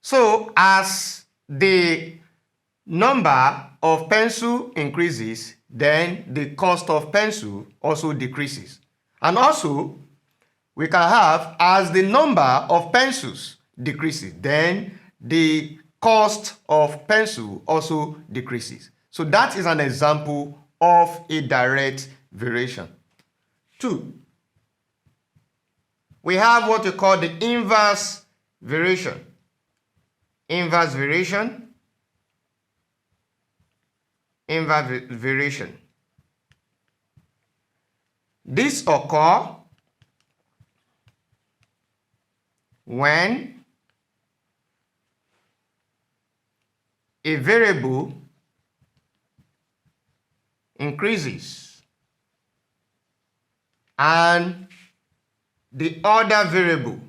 So as the number of pencil increases, then the cost of pencil also decreases. And also, we can have as the number of pencils decreases, then the cost of pencil also decreases. So that is an example of a direct variation. 2. We have what we call the inverse variation. Inverse variation. Inverse variation. This occurs when a variable increases and the other variable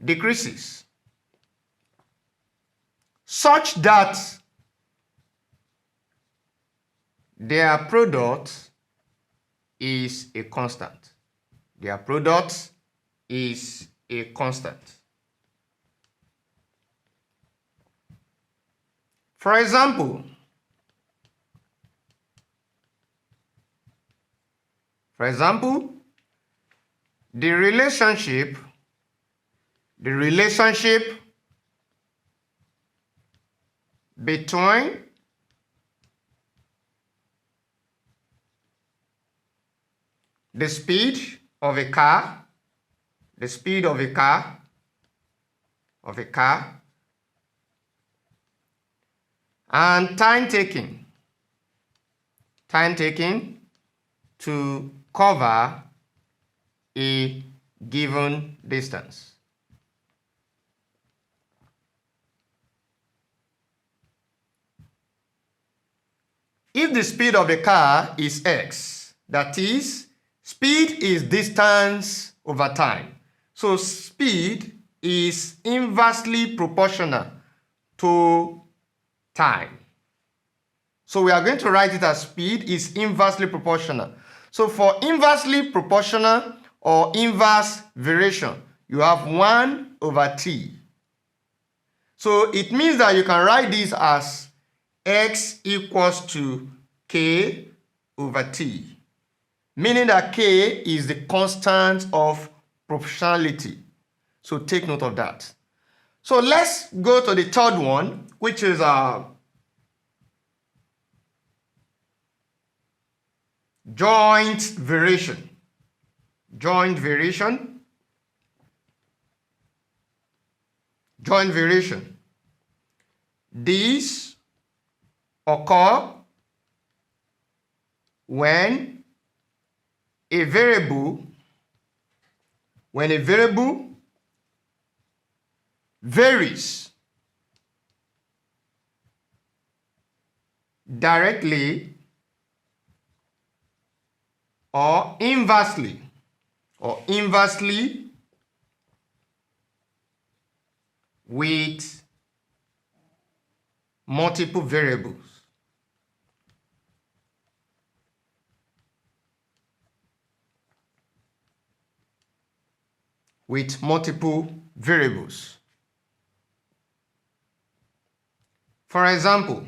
decreases, such that their product is a constant. Their product is a constant. For example, the relationship between the speed of a car and time taken to cover a given distance. If the speed of the car is x, that is, speed is distance over time. So speed is inversely proportional to time. So we are going to write it as speed is inversely proportional. So for inversely proportional or inverse variation, you have 1 over t. So it means that you can write this as x equals to k over t, meaning that k is the constant of proportionality. So take note of that. So let's go to the third one, which is joint variation. Joint variation. These occur when a variable varies directly or inversely with multiple variables. For example,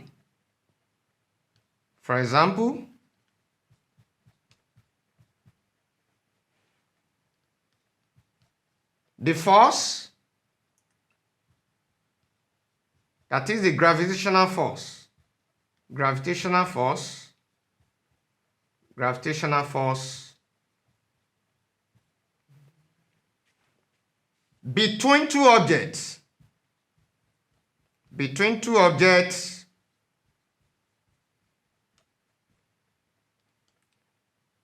the force, that is the gravitational force between two objects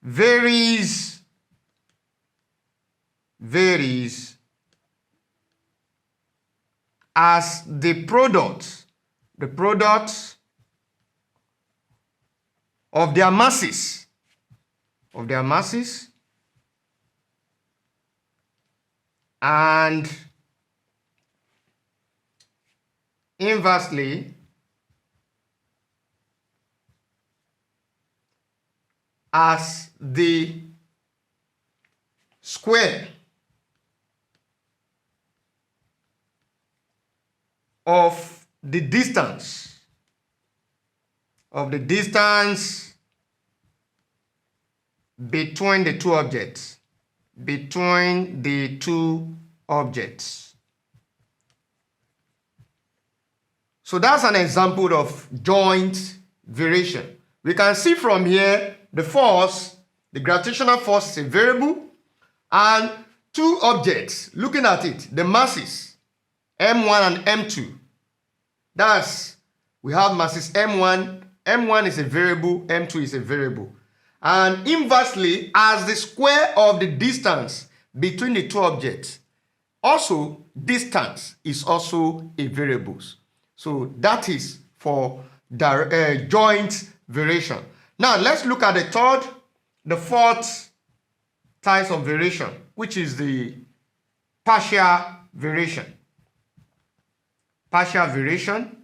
varies as the product of their masses and inversely as the square of the distance between the two objects. So that's an example of joint variation. We can see from here the force, the gravitational force is a variable, and two objects, looking at it, the masses, M1 and M2. We have masses M1 is a variable, M2 is a variable. And inversely, as the square of the distance between the two objects, also distance is also a variable. So that is for joint variation. Now let's look at the fourth type of variation, which is the partial variation. Partial variation.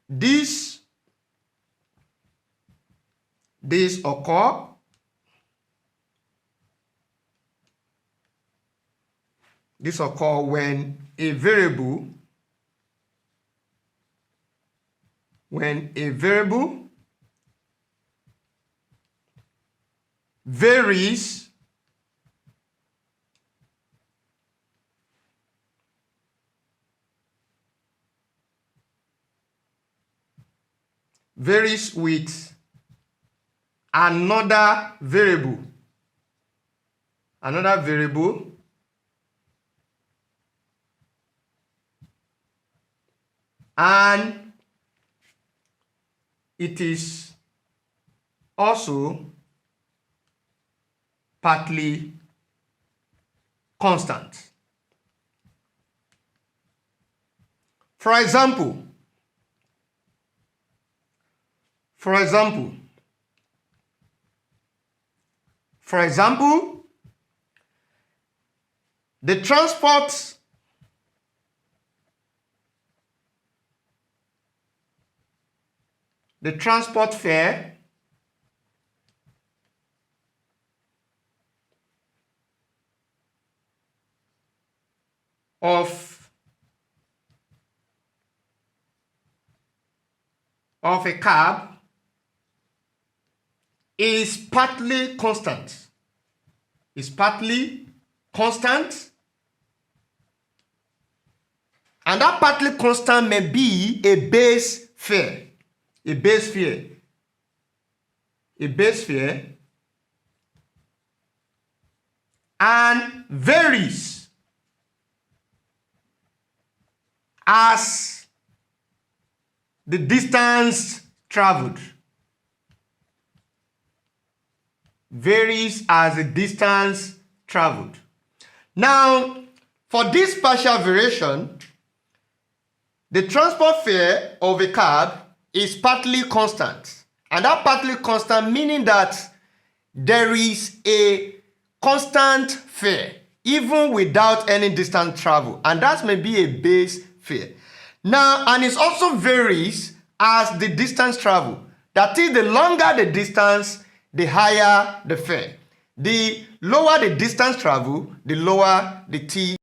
This occur when a variable varies with another variable, and it is also partly constant. For example, the transport fare of a cab is partly constant. And that partly constant may be a base fare. And varies as the distance traveled. Now, for this partial variation, the transport fare of a cab is partly constant. And that partly constant meaning that there is a constant fare even without any distance travel. And that may be a base fare. Now, and it also varies as the distance travel. That is, the longer the distance, the higher the fare. The lower the distance travel, the lower the T